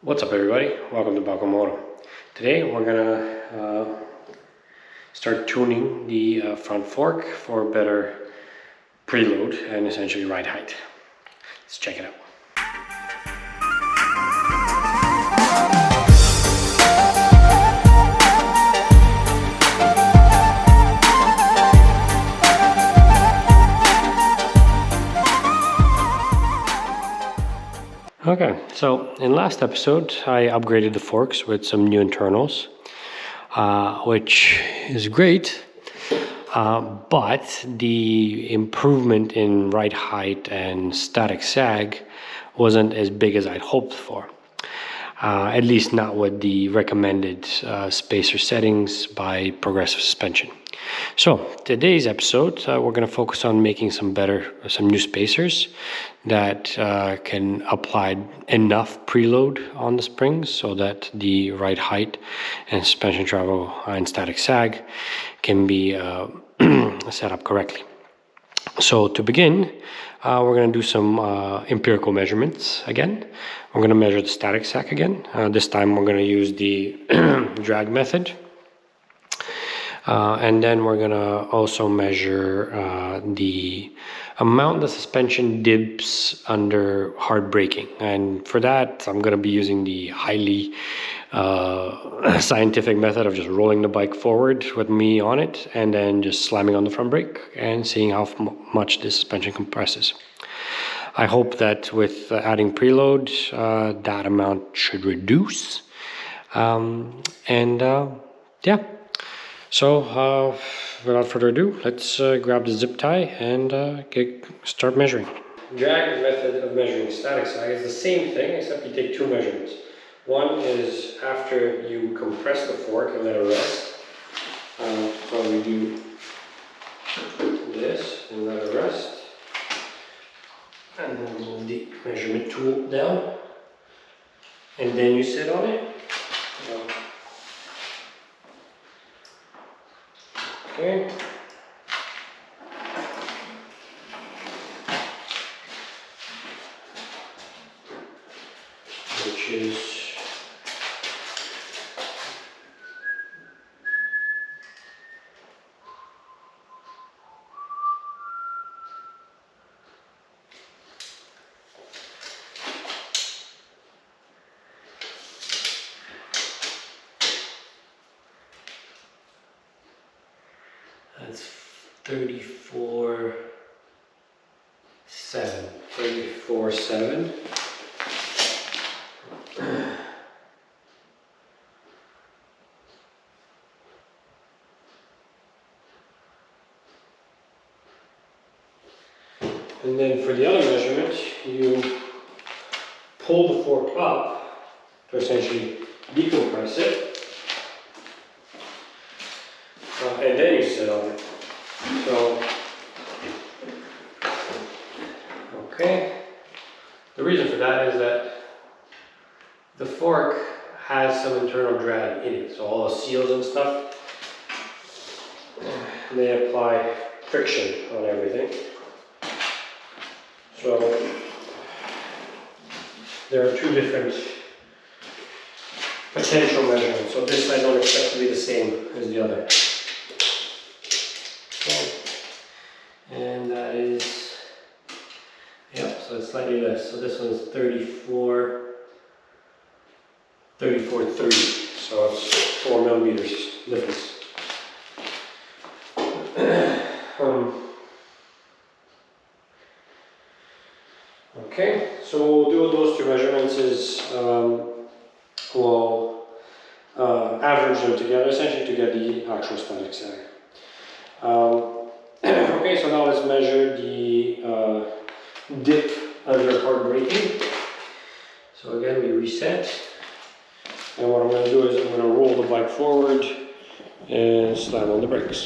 What's up everybody, welcome to Balkan Moto. Today we're gonna start tuning the front fork for better preload and essentially ride height. Let's check it out. Okay, so in last episode I upgraded the forks with some new internals, which is great, but the improvement in ride height and static sag wasn't as big as I'd hoped for. At least not with the recommended spacer settings by Progressive Suspension. So today's episode, we're going to focus on making some new spacers that can apply enough preload on the springs so that the ride height and suspension travel and static sag can be set up correctly. So to begin, we're going to do some empirical measurements again. We're going to measure the static sag again. This time we're going to use the drag method. And then we're going to also measure the amount the suspension dips under hard braking. And for that, I'm going to be using the highly scientific method of just rolling the bike forward with me on it and then just slamming on the front brake and seeing how much the suspension compresses. I hope that with adding preload, that amount should reduce. Yeah. So without further ado, let's grab the zip tie and start measuring. Drag method of measuring static sag is the same thing, except you take two measurements. One is after you compress the fork and let it rest. So we do this and let it rest. And then move the measurement tool down. And then you sit on it. Okay. Which is that's 34.7. And then for the other measurement, you pull the fork up to essentially decompress it. And then you sit on it. So, okay. The reason for that is that the fork has some internal drag in it. So all the seals and stuff, they apply friction on everything. So there are two different potential measurements. So this I don't expect to be the same as the other. And that is, yep, so it's slightly less. So this one's 34.30. So it's 4 millimeters difference. Okay, so what we'll do with those two measurements is we'll average them together, essentially to get the actual static sag. Okay, so now let's measure the dip under hard braking. So again, we reset. And what I'm going to do is I'm going to roll the bike forward and slam on the brakes.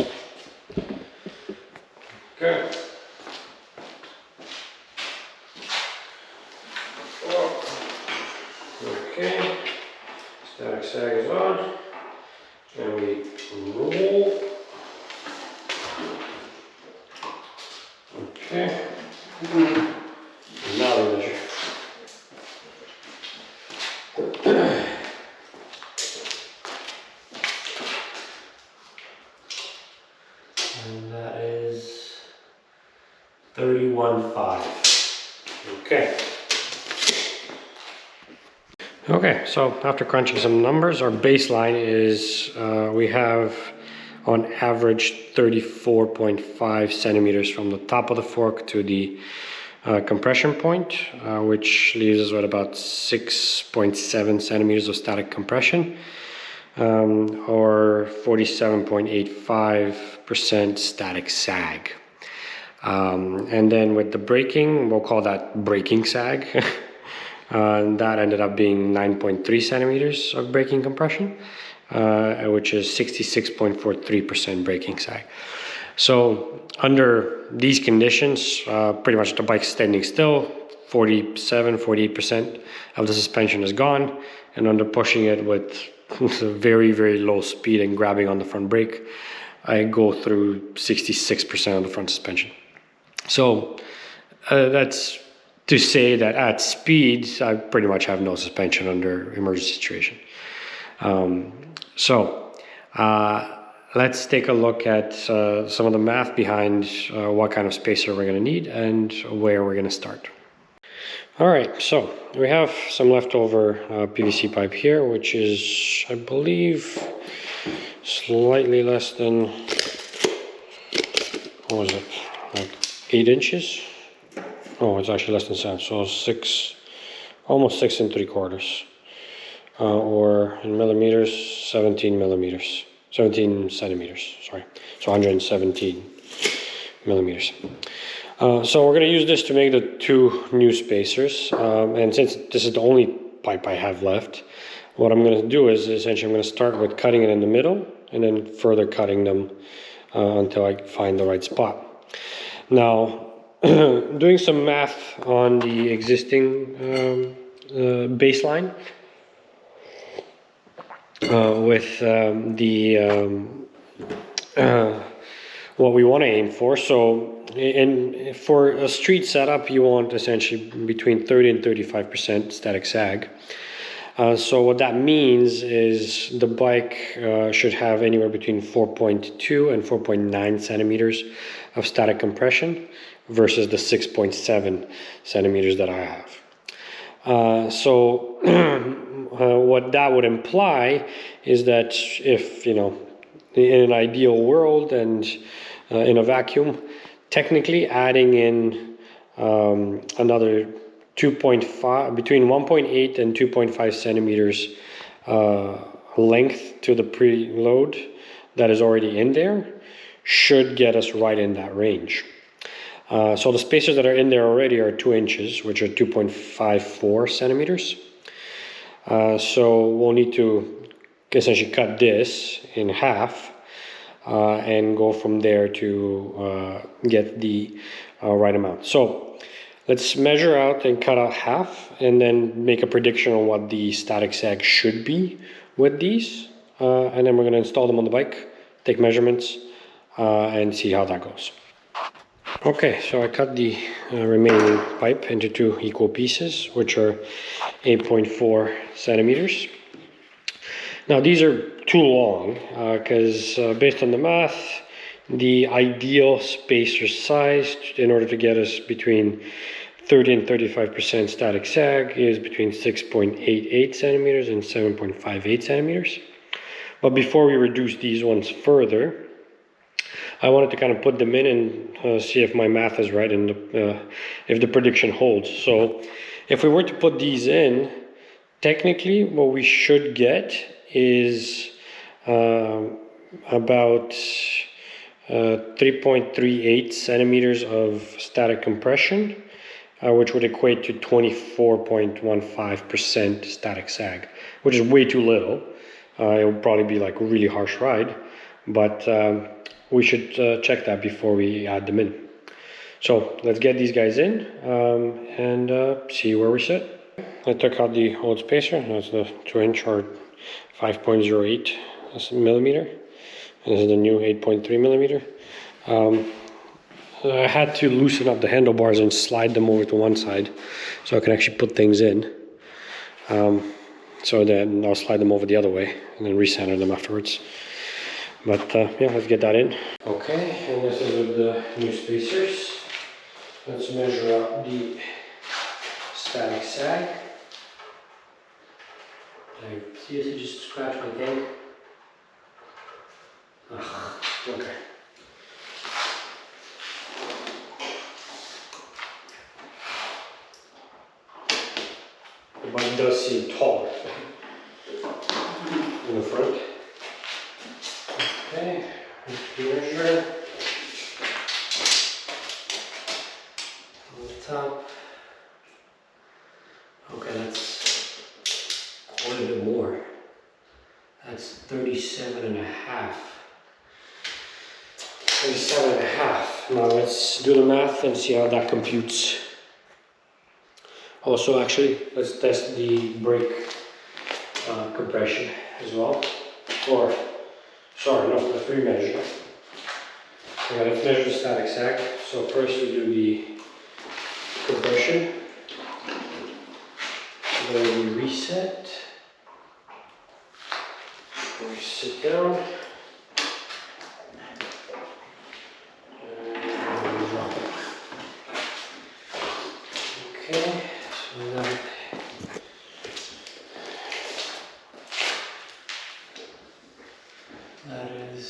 Okay. Okay. Static sag is on. And we roll. Okay. And now we measure. 315. Okay, so after crunching some numbers, our baseline is we have on average 34.5 centimeters from the top of the fork to the compression point, which leaves us with about 6.7 centimeters of static compression, or 47.85% static sag. And then with the braking, we'll call that braking sag. That ended up being 9.3 centimeters of braking compression, which is 66.43% braking sag. So under these conditions, pretty much the bike's standing still, 48% of the suspension is gone, and under pushing it with very, very low speed and grabbing on the front brake, I go through 66% of the front suspension. So that's to say that at speed, I pretty much have no suspension under emergency situation. Let's take a look at some of the math behind what kind of spacer we're going to need and where we're going to start. All right, so we have some leftover PVC pipe here, which is, I believe, slightly less than, what was it, like 8 inches? Oh, it's actually less than 7, so almost 6 3/4, or in millimeters, 17 centimeters, sorry, so 117 millimeters. So we're going to use this to make the 2 new spacers, and since this is the only pipe I have left, what I'm going to do is essentially I'm going to start with cutting it in the middle and then further cutting them until I find the right spot. Now, doing some math on the existing baseline with what we want to aim for. So for a street setup, you want essentially between 30 and 35% static sag. So what that means is the bike should have anywhere between 4.2 and 4.9 centimeters of static compression versus the 6.7 centimeters that I have. What that would imply is that if, in an ideal world and in a vacuum, technically adding in another 2.5, between 1.8 and 2.5 centimeters length to the preload that is already in there should get us right in that range. So the spacers that are in there already are 2 inches, which are 2.54 centimeters. So we'll need to essentially cut this in half and go from there to get the right amount. So let's measure out and cut out half and then make a prediction on what the static sag should be with these. And then we're going to install them on the bike, take measurements, and see how that goes. Okay, so I cut the remaining pipe into 2 equal pieces, which are 8.4 centimeters. Now these are too long because based on the math, the ideal spacer size in order to get us between 30 and 35% static sag is between 6.88 centimeters and 7.58 centimeters. But before we reduce these ones further, I wanted to kind of put them in and see if my math is right and if the prediction holds. So if we were to put these in, technically what we should get is about 3.38 centimeters of static compression, which would equate to 24.15% static sag, which is way too little. It would probably be like a really harsh ride, but we should check that before we add them in. So let's get these guys in and see where we sit. I took out the old spacer. That's the 2-inch or 5.08 millimeter. And this is the new 8.3 millimeter. I had to loosen up the handlebars and slide them over to one side so I can actually put things in. So then I'll slide them over the other way and then recenter them afterwards. But yeah, let's get that in. Okay, and this is with the new spacers. Let's measure out the static sag. I seriously just scratched my tank. Okay. The bike does seem taller in the front. Okay, measure on the top. Okay, that's quite a bit more. That's 37 and a half. 37 and a half. Now let's do the math and see how that computes. Also, actually, let's test the brake compression as well. Or, sorry, no, let's remeasure. Okay, let's measure the static sag. So first we do the compression. Then we reset. We sit down. And we drop it. Okay, so that is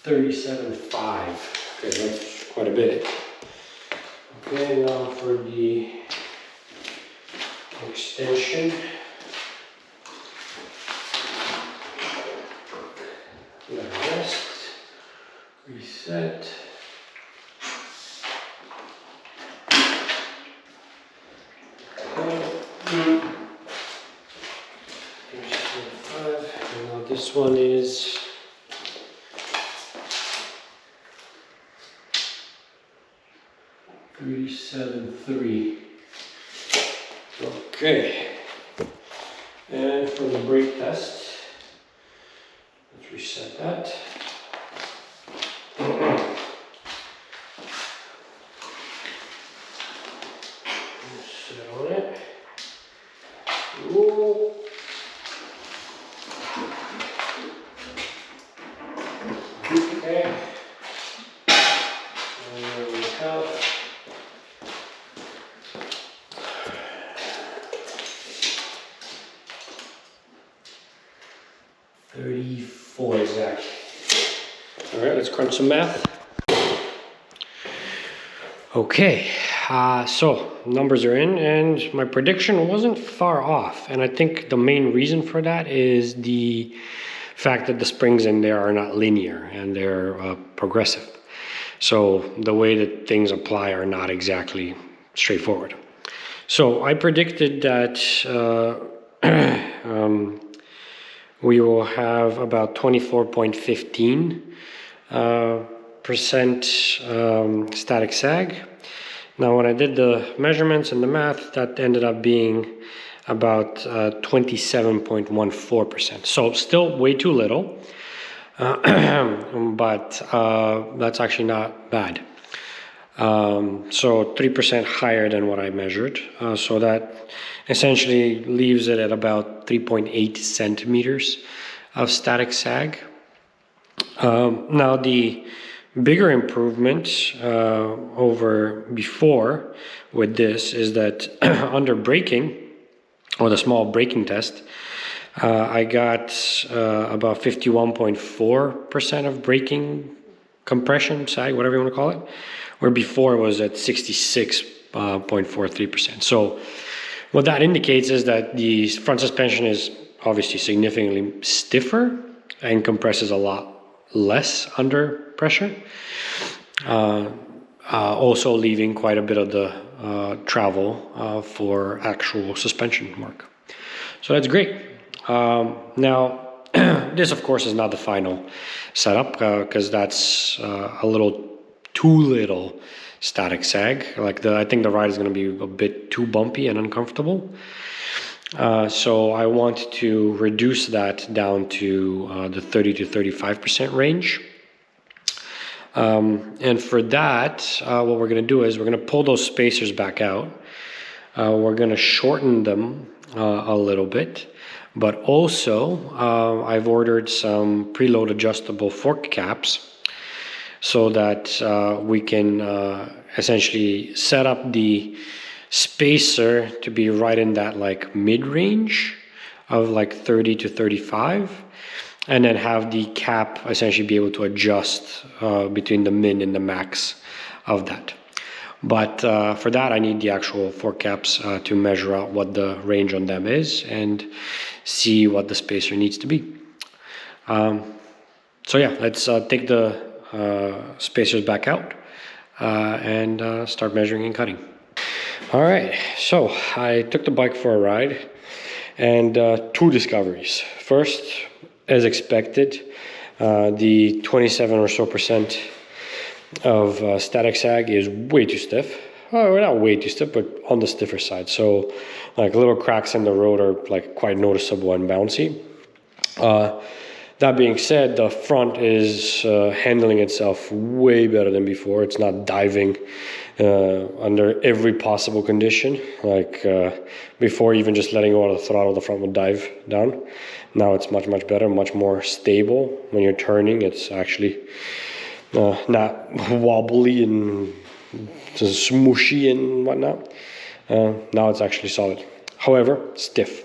37.5. Okay, that's quite a bit. Okay, now for the extension. Rest, reset. Okay. 37.5. And now this one is 37.3. Okay. And for the brake test, let's reset that. Sit on it. Ooh. Okay. And there we have 34 exactly. All right, let's crunch some math. Okay, so numbers are in, and my prediction wasn't far off. And I think the main reason for that is the fact that the springs in there are not linear and they're progressive. So the way that things apply are not exactly straightforward. So I predicted that we will have about 24.15% static sag. Now when I did the measurements and the math, that ended up being about 27.14%. So still way too little, but that's actually not bad. So 3% higher than what I measured. So that essentially leaves it at about 3.8 centimeters of static sag. Now the bigger improvement over before with this is that under braking, or the small braking test, I got about 51.4% of braking compression, sag, whatever you want to call it, where before it was at 66.43%. So what that indicates is that the front suspension is obviously significantly stiffer and compresses a lot less under pressure, also leaving quite a bit of the travel for actual suspension work. So that's great. Now, this of course is not the final setup because that's a little too little static sag. I think the ride is going to be a bit too bumpy and uncomfortable. So I want to reduce that down to the 30 to 35% range. And for that, what we're going to do is we're going to pull those spacers back out. We're going to shorten them a little bit. But also, I've ordered some preload adjustable fork caps so that we can essentially set up the spacer to be right in that like mid-range of like 30 to 35, and then have the cap essentially be able to adjust between the min and the max of that. But for that, I need the actual fork caps to measure out what the range on them is and see what the spacer needs to be. So yeah, let's take the spacers back out and start measuring and cutting. All right, so I took the bike for a ride and two discoveries. First, as expected, the 27 or so percent of Static Sag is way too stiff. Oh, not way too stiff, but on the stiffer side. So like little cracks in the road are like quite noticeable and bouncy. That being said, the front is handling itself way better than before. It's not diving under every possible condition. Like before, even just letting go of the throttle, the front would dive down. Now it's much, much better, much more stable. When you're turning, it's actually not wobbly and smooshy and whatnot. Now it's actually solid. However, stiff.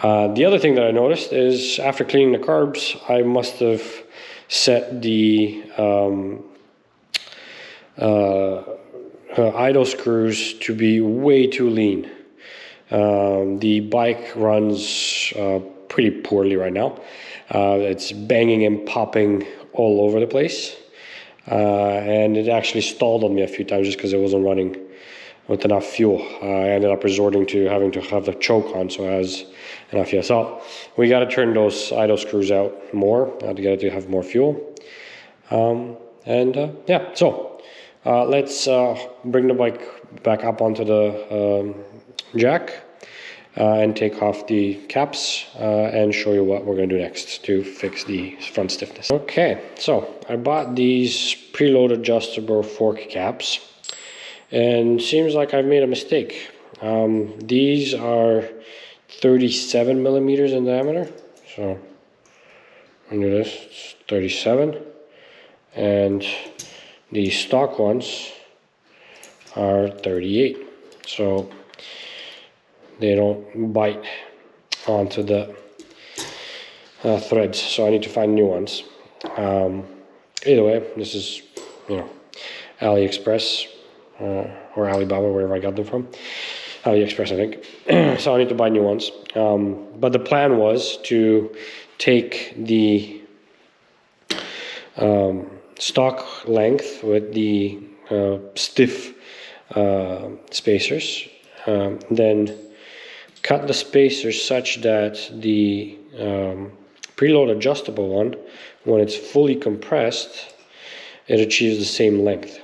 The other thing that I noticed is after cleaning the carbs, I must have set the idle screws to be way too lean. The bike runs pretty poorly right now. It's banging and popping all over the place. And it actually stalled on me a few times just because it wasn't running with enough fuel. I ended up resorting to having to have the choke on so it has enough fuel. So we got to turn those idle screws out more to get it to have more fuel. Yeah, so let's bring the bike back up onto the jack and take off the caps and show you what we're going to do next to fix the front stiffness. Okay, so I bought these preload adjustable fork caps, and seems like I've made a mistake. These are 37 millimeters in diameter, so under this it's 37, and the stock ones are 38, so they don't bite onto the threads, so I need to find new ones. Either way, this is, AliExpress or Alibaba, wherever I got them from. AliExpress, I think. So I need to buy new ones. But the plan was to take the stock length with the stiff spacers, then cut the spacers such that the preload adjustable one, when it's fully compressed, it achieves the same length.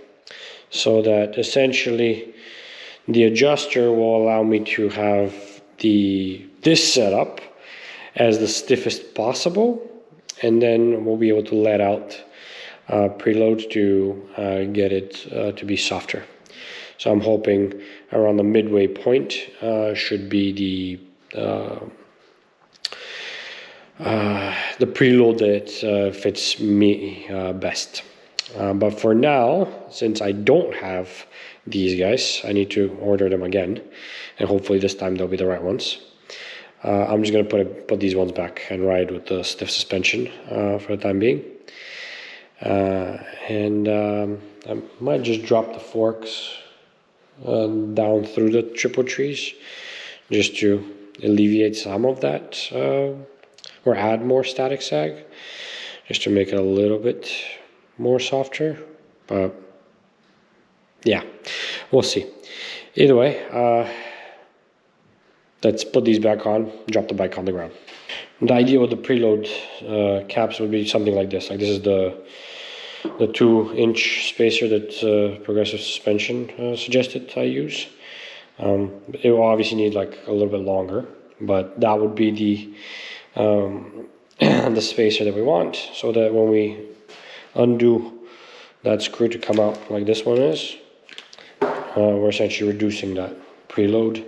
So that essentially the adjuster will allow me to have this setup as the stiffest possible, and then we'll be able to let out preload to get it to be softer. So I'm hoping around the midway point should be the preload that fits me best. But for now, since I don't have these guys, I need to order them again, and hopefully this time they'll be the right ones. I'm just going to put these ones back and ride with the stiff suspension for the time being. I might just drop the forks down through the triple trees just to alleviate some of that, or add more static sag just to make it a little bit more softer. But yeah, we'll see. Either way, let's put these back on, drop the bike on the ground. The idea with the preload caps would be something like this. Like this is the 2-inch spacer that Progressive Suspension suggested I use. It will obviously need like a little bit longer, but that would be the spacer that we want, so that when we undo that screw to come out like this one is, we're essentially reducing that preload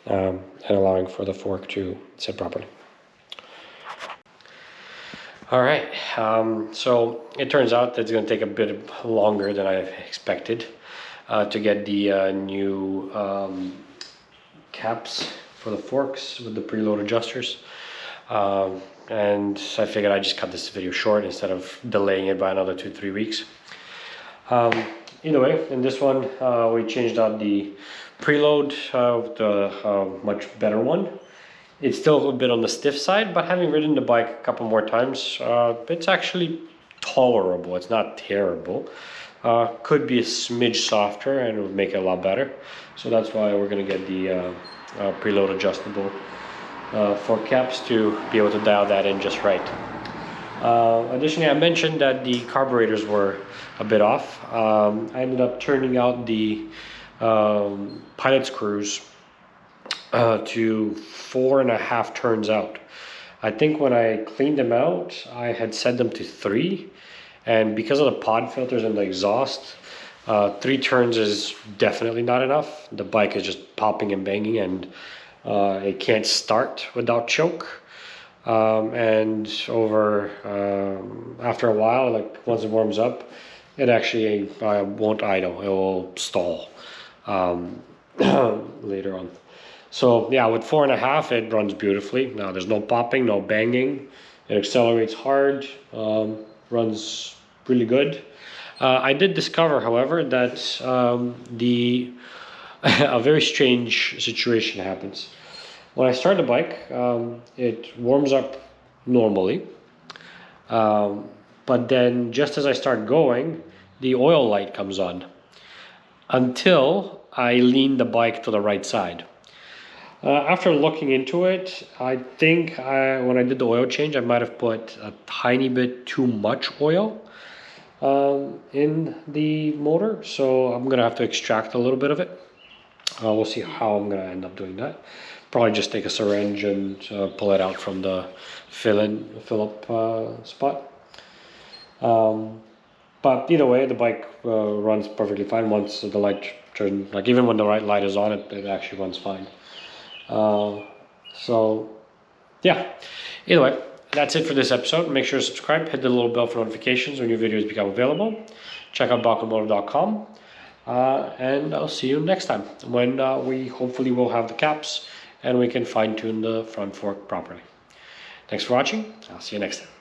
and allowing for the fork to sit properly. All right, so it turns out that it's going to take a bit longer than I expected to get the new caps for the forks with the preload adjusters. And I figured I'd just cut this video short instead of delaying it by another 2-3 weeks. Either way, in this one, we changed out the preload, the much better one. It's still a bit on the stiff side, but having ridden the bike a couple more times, it's actually tolerable. It's not terrible. Could be a smidge softer and it would make it a lot better. So that's why we're gonna get the preload adjustable fork caps to be able to dial that in just right. Additionally, I mentioned that the carburetors were a bit off. I ended up turning out the pilot screws to 4.5 turns out. I think when I cleaned them out, I had set them to 3, and because of the pod filters and the exhaust, 3 turns is definitely not enough. The bike is just popping and banging, and it can't start without choke. And over after a while, like once it warms up, it actually won't idle. It will stall later on. So yeah, with 4.5, it runs beautifully. Now there's no popping, no banging. It accelerates hard, runs really good. I did discover, however, that a very strange situation happens. When I start the bike, it warms up normally. But then just as I start going, the oil light comes on until I lean the bike to the right side. After looking into it, I think when I did the oil change, I might have put a tiny bit too much oil in the motor. So I'm gonna have to extract a little bit of it. We'll see how I'm gonna end up doing that. Probably just take a syringe and pull it out from the fill-up spot. But either way, the bike runs perfectly fine once the light turns. Like even when the right light is on, it actually runs fine. So yeah, either way, that's it for this episode. Make sure to subscribe, hit the little bell for notifications when new videos become available. Check out balkanmoto.com, and I'll see you next time when we hopefully will have the caps and we can fine tune the front fork properly. Thanks for watching. I'll see you next time.